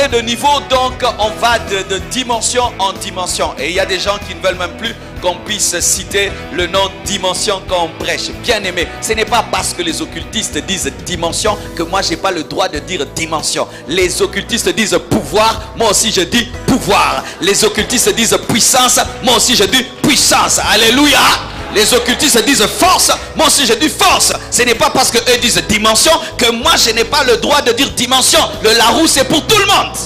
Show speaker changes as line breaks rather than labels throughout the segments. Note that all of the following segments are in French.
parler de niveau, donc on va de dimension en dimension. Et il y a des gens qui ne veulent même plus qu'on puisse citer le nom dimension quand on prêche. Bien aimé, ce n'est pas parce que les occultistes disent dimension que moi j'ai pas le droit de dire dimension. Les occultistes disent pouvoir, moi aussi je dis pouvoir. Les occultistes disent puissance, moi aussi je dis puissance. Alléluia. Les occultistes disent force, moi aussi je dis force. Ce n'est pas parce qu'eux disent dimension que moi je n'ai pas le droit de dire dimension. Le Larousse c'est pour tout le monde.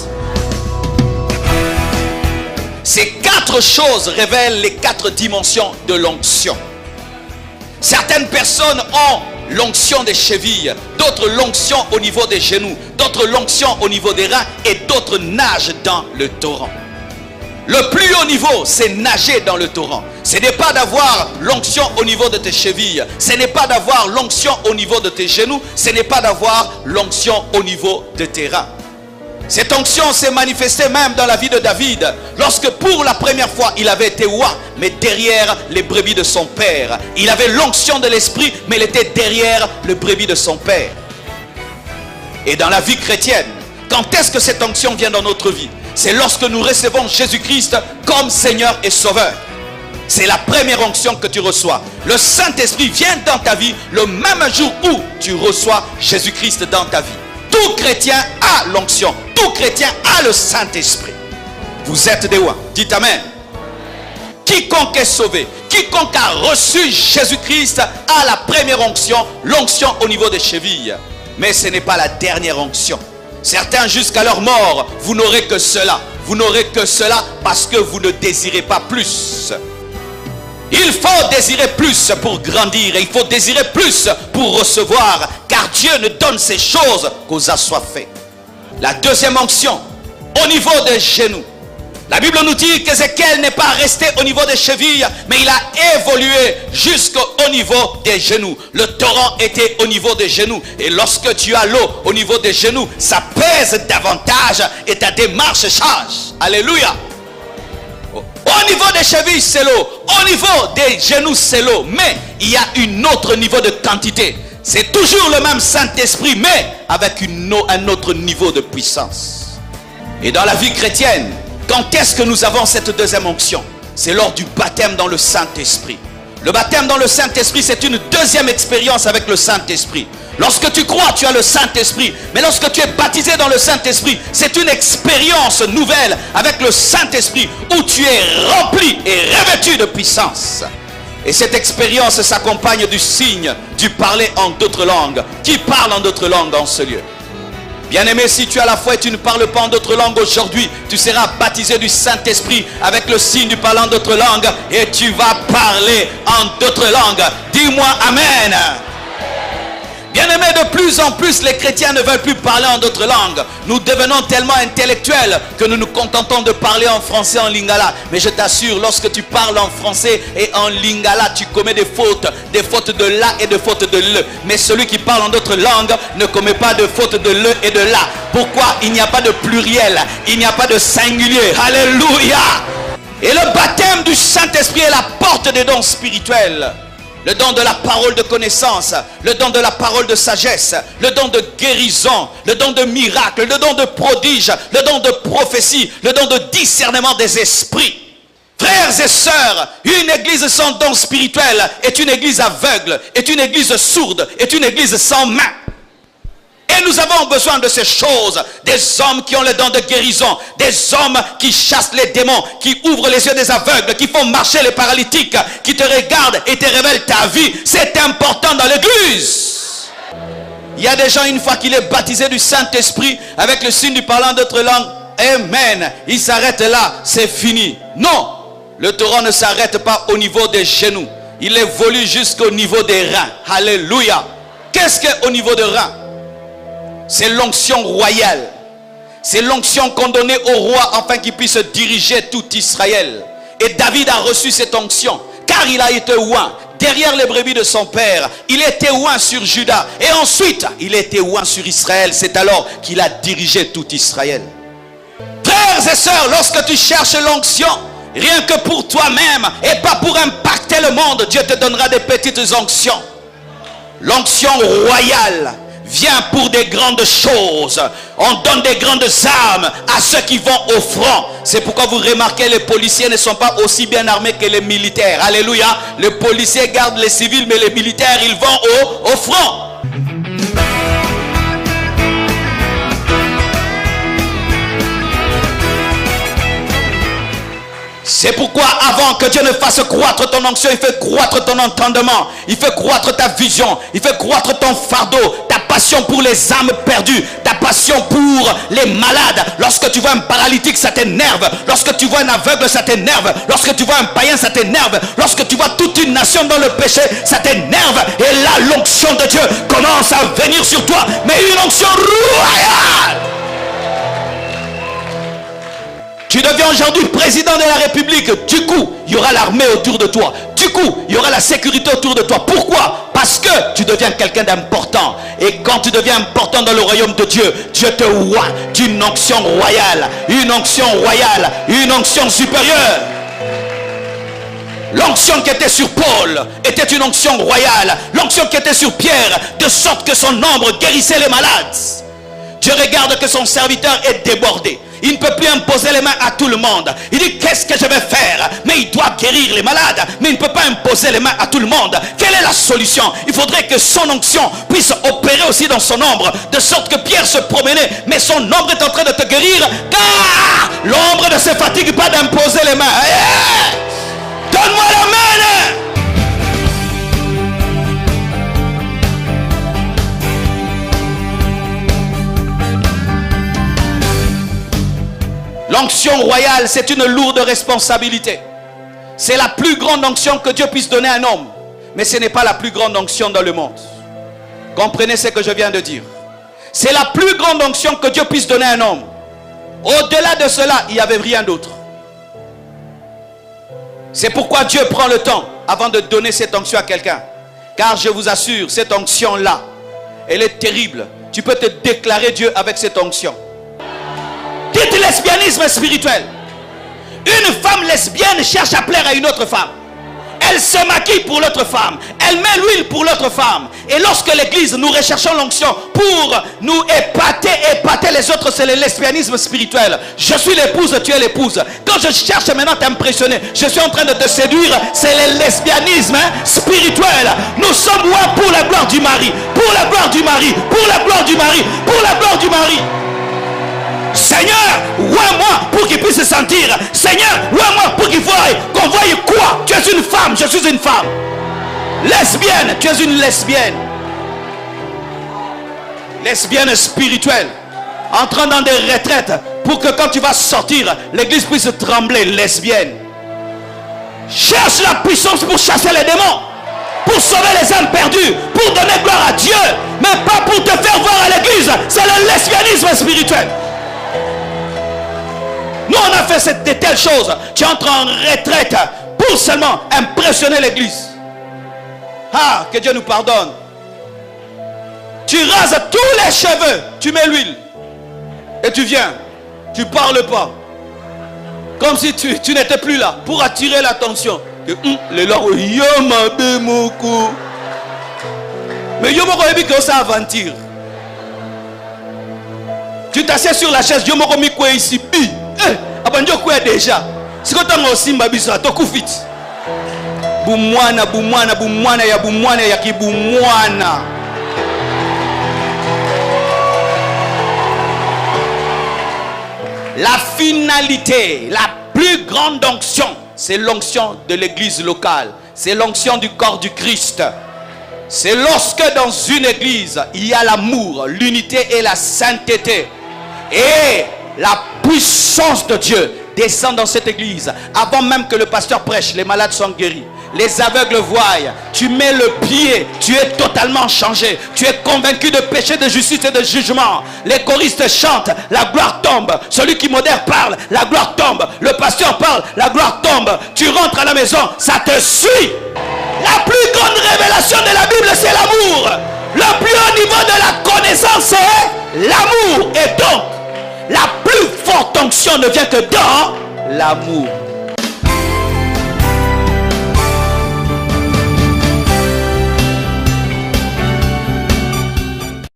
Ces 4 choses révèlent les 4 dimensions de l'onction. Certaines personnes ont l'onction des chevilles, d'autres l'onction au niveau des genoux, d'autres l'onction au niveau des reins et d'autres nagent dans le torrent. Le plus haut niveau, c'est nager dans le torrent. Ce n'est pas d'avoir l'onction au niveau de tes chevilles. Ce n'est pas d'avoir l'onction au niveau de tes genoux. Ce n'est pas d'avoir l'onction au niveau de tes reins. Cette onction s'est manifestée même dans la vie de David. Lorsque pour la première fois, il avait été roi, mais derrière les brebis de son père. Il avait l'onction de l'esprit, mais il était derrière les brebis de son père. Et dans la vie chrétienne, quand est-ce que cette onction vient dans notre vie? C'est lorsque nous recevons Jésus-Christ comme Seigneur et Sauveur. C'est la première onction que tu reçois. Le Saint-Esprit vient dans ta vie le même jour où tu reçois Jésus-Christ dans ta vie. Tout chrétien a l'onction. Tout chrétien a le Saint-Esprit. Vous êtes des rois. Dites Amen. Quiconque est sauvé, quiconque a reçu Jésus-Christ a la première onction, l'onction au niveau des chevilles. Mais ce n'est pas la dernière onction. Certains jusqu'à leur mort, vous n'aurez que cela. Vous n'aurez que cela parce que vous ne désirez pas plus. Il faut désirer plus pour grandir et il faut désirer plus pour recevoir, car Dieu ne donne ces choses qu'aux assoiffés. La deuxième onction, au niveau des genoux. La Bible nous dit qu'Ézéchiel n'est pas resté au niveau des chevilles, mais il a évolué jusqu'au niveau des genoux. Le torrent était au niveau des genoux. Et lorsque tu as l'eau au niveau des genoux, ça pèse davantage et ta démarche change. Alléluia. Au niveau des chevilles, c'est l'eau. Au niveau des genoux, c'est l'eau. Mais il y a un autre niveau de quantité. C'est toujours le même Saint-Esprit, mais avec un autre niveau de puissance. Et dans la vie chrétienne, quand est-ce que nous avons cette deuxième onction? C'est lors du baptême dans le Saint-Esprit. Le baptême dans le Saint-Esprit, c'est une deuxième expérience avec le Saint-Esprit. Lorsque tu crois, tu as le Saint-Esprit. Mais lorsque tu es baptisé dans le Saint-Esprit, c'est une expérience nouvelle avec le Saint-Esprit où tu es rempli et revêtu de puissance. Et cette expérience s'accompagne du signe du parler en d'autres langues. Qui parle en d'autres langues en ce lieu? Bien-aimé, si tu as la foi et tu ne parles pas en d'autres langues aujourd'hui, tu seras baptisé du Saint-Esprit avec le signe du parler en d'autres langues et tu vas parler en d'autres langues. Dis-moi Amen. Bien-aimé, de plus en plus, les chrétiens ne veulent plus parler en d'autres langues. Nous devenons tellement intellectuels que nous nous contentons de parler en français, en lingala. Mais je t'assure, lorsque tu parles en français et en lingala, tu commets des fautes de la et des fautes de le. Mais celui qui parle en d'autres langues ne commet pas de fautes de le et de la. Pourquoi? Il n'y a pas de pluriel, il n'y a pas de singulier. Alléluia! Et le baptême du Saint-Esprit est la porte des dons spirituels. Le don de la parole de connaissance, le don de la parole de sagesse, le don de guérison, le don de miracle, le don de prodige, le don de prophétie, le don de discernement des esprits. Frères et sœurs, une église sans don spirituel est une église aveugle, est une église sourde, est une église sans main. Et nous avons besoin de ces choses, des hommes qui ont le don de guérison, des hommes qui chassent les démons, qui ouvrent les yeux des aveugles, qui font marcher les paralytiques, qui te regardent et te révèlent ta vie. C'est important dans l'église. Il y a des gens, une fois qu'il est baptisé du Saint-Esprit, avec le signe du parlant d'autres langues, Amen, il s'arrête là, c'est fini. Non, le torrent ne s'arrête pas au niveau des genoux. Il évolue jusqu'au niveau des reins. Alléluia. Qu'est-ce qu'au niveau des reins? C'est l'onction royale. C'est l'onction qu'on donnait au roi afin qu'il puisse diriger tout Israël. Et David a reçu cette onction car il a été oint derrière les brebis de son père. Il était oint sur Juda et ensuite il était oint sur Israël. C'est alors qu'il a dirigé tout Israël. Frères et sœurs, lorsque tu cherches l'onction, rien que pour toi-même et pas pour impacter le monde, Dieu te donnera des petites onctions. L'onction royale. vient pour des grandes choses. On donne des grandes armes à ceux qui vont au front. C'est pourquoi vous remarquez, les policiers ne sont pas aussi bien armés que les militaires. Alléluia. Les policiers gardent les civils, mais les militaires, ils vont au front. C'est pourquoi avant que Dieu ne fasse croître ton onction, il fait croître ton entendement, il fait croître ta vision, il fait croître ton fardeau, ta passion pour les âmes perdues, ta passion pour les malades. Lorsque tu vois un paralytique, ça t'énerve. Lorsque tu vois un aveugle, ça t'énerve. Lorsque tu vois un païen, ça t'énerve. Lorsque tu vois toute une nation dans le péché, ça t'énerve. Et là, l'onction de Dieu commence à venir sur toi, mais une onction royale. Tu deviens aujourd'hui président de la République. Du coup, il y aura l'armée autour de toi. Du coup, il y aura la sécurité autour de toi. Pourquoi? Parce que tu deviens quelqu'un d'important. Et quand tu deviens important dans le royaume de Dieu, Dieu te voit d'une onction royale. Une onction royale. Une onction supérieure. L'onction qui était sur Paul était une onction royale. L'onction qui était sur Pierre, de sorte que son ombre guérissait les malades. Dieu regarde que son serviteur est débordé. Il ne peut plus imposer les mains à tout le monde. Il dit, qu'est-ce que je vais faire? Mais il doit guérir les malades. Mais il ne peut pas imposer les mains à tout le monde. Quelle est la solution? Il faudrait que son onction puisse opérer aussi dans son ombre. De sorte que Pierre se promenait, mais son ombre est en train de te guérir. Car l'ombre ne se fatigue pas d'imposer les mains. Hey! Donne-moi la main! L'onction royale, c'est une lourde responsabilité. C'est la plus grande onction que Dieu puisse donner à un homme. Mais ce n'est pas la plus grande onction dans le monde. Comprenez ce que je viens de dire. C'est la plus grande onction que Dieu puisse donner à un homme. Au-delà de cela, il n'y avait rien d'autre. C'est pourquoi Dieu prend le temps avant de donner cette onction à quelqu'un. Car je vous assure, cette onction-là, elle est terrible. Tu peux te déclarer Dieu avec cette onction. Dites lesbianisme spirituel. Une femme lesbienne cherche à plaire à une autre femme. Elle se maquille pour l'autre femme. Elle met l'huile pour l'autre femme. Et lorsque l'église, nous recherchons l'onction pour nous épater les autres, c'est le lesbianisme spirituel. Je suis l'épouse, tu es l'épouse. Quand je cherche maintenant à t'impressionner, je suis en train de te séduire, c'est le lesbianisme spirituel. Nous sommes loin pour la gloire du mari. Pour la gloire du mari. Pour la gloire du mari. Pour la gloire du mari. Seigneur, ouvre-moi pour qu'il puisse se sentir. Seigneur, ouvre-moi pour qu'il voie. Qu'on voie quoi? Tu es une femme, je suis une femme. Lesbienne, tu es une lesbienne. Lesbienne spirituelle. Entrant dans des retraites pour que quand tu vas sortir, l'église puisse trembler. Lesbienne. Cherche la puissance pour chasser les démons. Pour sauver les âmes perdues. Pour donner gloire à Dieu. Mais pas pour te faire voir à l'église. C'est le lesbianisme spirituel. Nous on a fait de telles choses. Tu entres en retraite pour seulement impressionner l'église. Ah, que Dieu nous pardonne. Tu rases tous les cheveux. Tu mets l'huile. Et tu viens. Tu parles pas. Comme si tu n'étais plus là. Pour attirer l'attention. Les lois, mais yomoko ebi que ça aventure. Tu t'assieds sur la chaise. Yomoko mi kwe ici. Abanjo kwe déjà. Si quand on aussi mbabisa to kufit. Bumwana bumwana bumwana ya kibumwana. La finalité, la plus grande onction, c'est l'onction de l'église locale. C'est l'onction du corps du Christ. C'est lorsque dans une église, il y a l'amour, l'unité et la sainteté. Et la puissance de Dieu descend dans cette église. Avant même que le pasteur prêche, les malades sont guéris. Les aveugles voient. Tu mets le pied, tu es totalement changé. Tu es convaincu de péché, de justice et de jugement. Les choristes chantent, la gloire tombe. Celui qui modère parle, la gloire tombe. Le pasteur parle, la gloire tombe. Tu rentres à la maison, ça te suit. La plus grande révélation de la Bible, c'est l'amour. Le plus haut niveau de la connaissance, c'est l'amour. Et donc, la plus forte onction ne vient que dans l'amour.